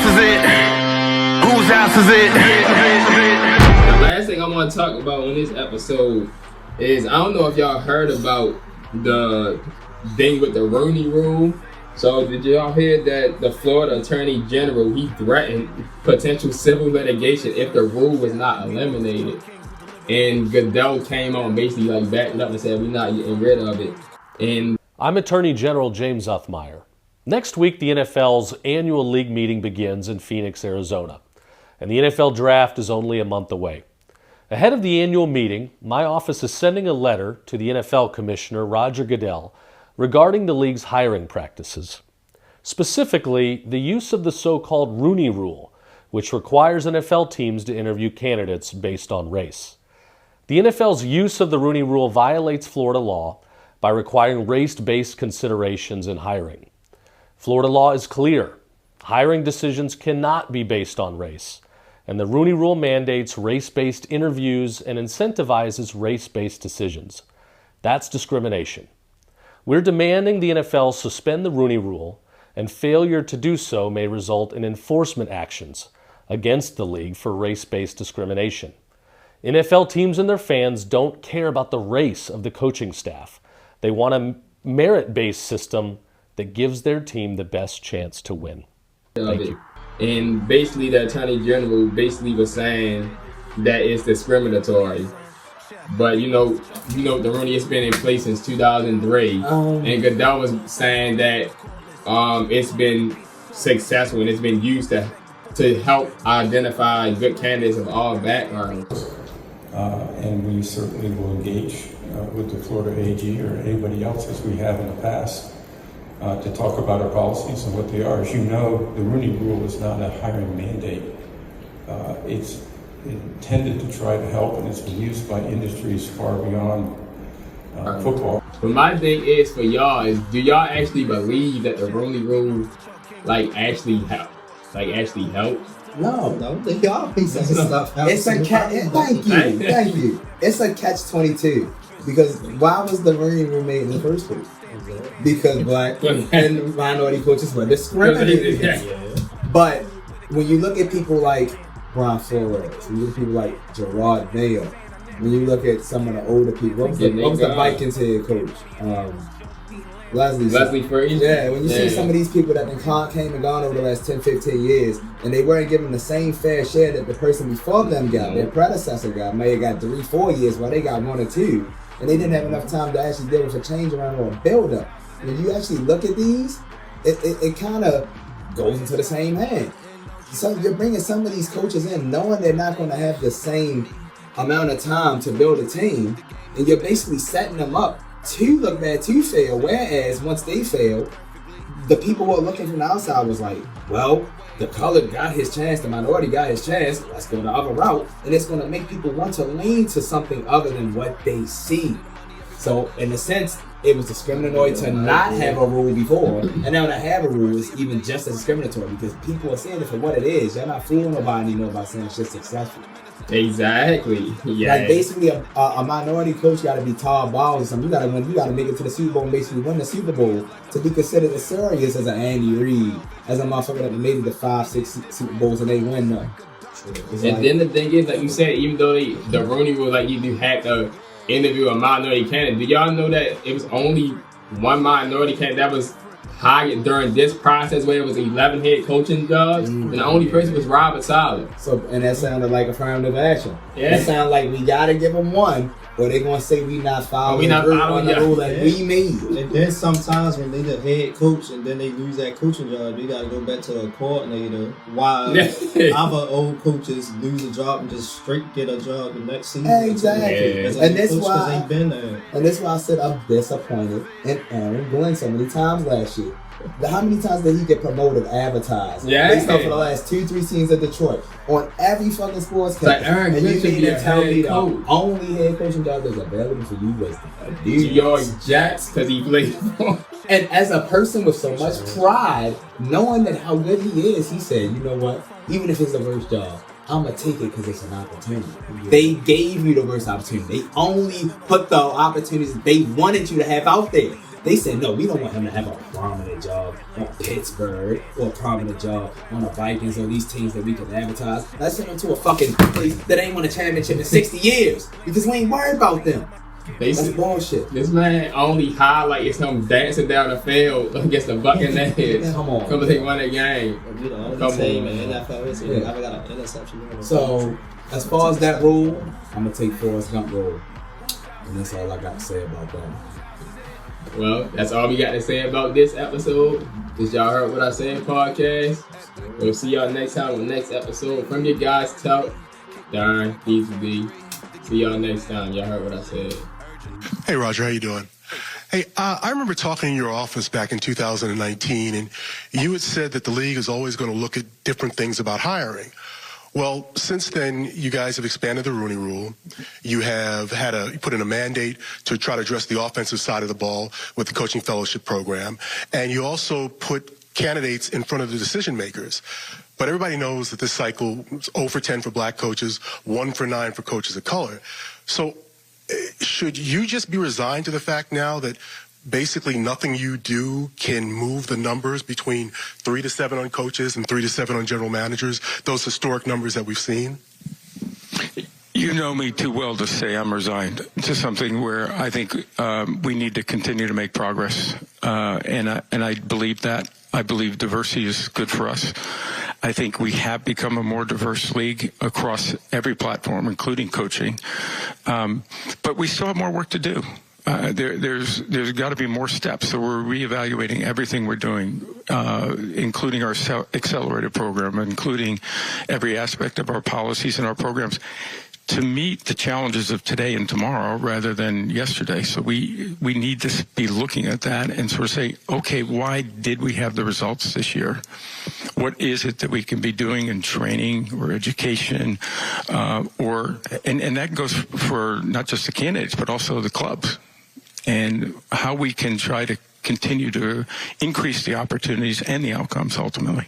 house is it? Whose house is it? The last thing I want to talk about on this episode is, I don't know if y'all heard about the thing with the Rooney Rule. So did y'all hear that the Florida Attorney General, he threatened potential civil litigation if the rule was not eliminated? And Goodell came on basically like backed up and said we're not getting rid of it. And I'm Attorney General James Uthmeyer. Next week, the NFL's annual league meeting begins in Phoenix, Arizona, and the NFL draft is only a month away. Ahead of the annual meeting, my office is sending a letter to the NFL Commissioner, Roger Goodell, regarding the league's hiring practices. Specifically, the use of the so-called Rooney Rule, which requires NFL teams to interview candidates based on race. The NFL's use of the Rooney Rule violates Florida law by requiring race-based considerations in hiring. Florida law is clear. Hiring decisions cannot be based on race, and the Rooney Rule mandates race-based interviews and incentivizes race-based decisions. That's discrimination. We're demanding the NFL suspend the Rooney Rule, and failure to do so may result in enforcement actions against the league for race-based discrimination. NFL teams and their fans don't care about the race of the coaching staff. They want a merit-based system that gives their team the best chance to win. Thank you. And basically the Attorney General basically was saying that it's discriminatory. But you know the Rooney has been in place since 2003, and Goodell was saying that it's been successful and it's been used to help identify good candidates of all backgrounds. And we certainly will engage with the Florida AG or anybody else, as we have in the past, to talk about our policies and what they are. As you know, the Rooney Rule is not a hiring mandate. It's intended to try to help, and it's been used by industries far beyond football. But my thing is for y'all is, do y'all actually believe that the Rooney Rule actually helped? No, they always say stuff. It's a catch. Thank you. It's a catch-22 because why was the Rooney Rule made in the first place? Because black and minority coaches were discriminated against. But when you look at people like Brian Flores, when you look at people like Gerard Mayo, when you look at some of the older people, what was the Vikings head coach? Leslie Frazier. Yeah, when you see some of these people that came and gone over the last 10, 15 years, and they weren't given the same fair share that the person before them got, their predecessor got, may have got 3-4 years while they got 1 or 2, and they didn't have enough time to actually deal with a change around or a build up. When you actually look at these, it kind of goes into the same hand. So you're bringing some of these coaches in knowing they're not going to have the same amount of time to build a team, and you're basically setting them up to look bad, to fail, whereas once they fail, the people who are looking from the outside was like, well, the colored got his chance, the minority got his chance, let's go the other route, and it's going to make people want to lean to something other than what they see. So in a sense, it was discriminatory to not have a rule before, and now to have a rule is even just as discriminatory because people are seeing it for what it is. You're not fooling nobody anymore by saying it's just successful. Exactly. Yeah. Like basically, a minority coach got to be tall balls or something. You got to win. You got to make it to the Super Bowl and basically win the Super Bowl to be considered as serious as an Andy Reid, as a motherfucker that made it to 5-6 Super Bowls and they win them. And then the thing is, like you said, even though the Rooney Rule, like you do have to interview a minority candidate, do y'all know that it was only one minority candidate that was hired during this process where it was 11 head coaching jobs, and the only person was Robert Saleh. So, and that sounded like affirmative action. Yeah. That sounded like we gotta give them one, or they gonna say we not following the rule that we made. And then sometimes when they the head coach and then they lose that coaching job, they gotta go back to the coordinator. While other old coaches lose a job and just straight get a job the next season. Exactly. Yeah. And that's why ain't been there. And that's why I said I'm disappointed in Aaron Glenn so many times last year. How many times did he get promoted, advertised? Based off of the last 2-3 seasons of Detroit on every fucking sports like Aaron Glenn should be a head coach. The only head coaching job that's available for you was the New York Jets because he played for. And as a person with so much pride, knowing that how good he is, he said, you know what? Even if it's the worst job, I'm going to take it because it's an opportunity. Yeah. They gave you the worst opportunity. They only put the opportunities that they wanted you to have out there. They said, no, we don't want him to have a prominent job on Pittsburgh or a prominent job on the Vikings or these teams that we can advertise. Let's send him to a fucking place that ain't won a championship in 60 years because we ain't worried about them. That's bullshit. This man only highlight is him dancing down the field against the Buccaneers. Come on. Because they won a game. You're the only team in NFL history that got an interception. So, as far as that rule, I'm going to take Forrest Gump rule. And that's all I got to say about that. Well, that's all we got to say about this episode. Did y'all heard what I said, podcast? We'll see y'all next time on the next episode. From your guys, Talk, Darn, D2D. See y'all next time. Y'all heard what I said. Hey, Roger, how you doing? Hey, I remember talking in your office back in 2019, and you had said that the league is always going to look at different things about hiring. Well, since then, you guys have expanded the Rooney Rule. You have you put in a mandate to try to address the offensive side of the ball with the coaching fellowship program, and you also put candidates in front of the decision makers. But everybody knows that this cycle was 0 for 10 for black coaches, 1 for 9 for coaches of color. So should you just be resigned to the fact now that basically nothing you do can move the numbers between 3 to 7 on coaches and 3 to 7 on general managers, those historic numbers that we've seen? You know me too well to say I'm resigned to something where I think we need to continue to make progress, and I believe that. I believe diversity is good for us. I think we have become a more diverse league across every platform, including coaching, but we still have more work to do. There's got to be more steps. So we're reevaluating everything we're doing, including our accelerated program, including every aspect of our policies and our programs, to meet the challenges of today and tomorrow rather than yesterday. So we need to be looking at that and sort of say, okay, why did we have the results this year? What is it that we can be doing in training or education, and that goes for not just the candidates, but also the clubs, and how we can try to continue to increase the opportunities and the outcomes ultimately.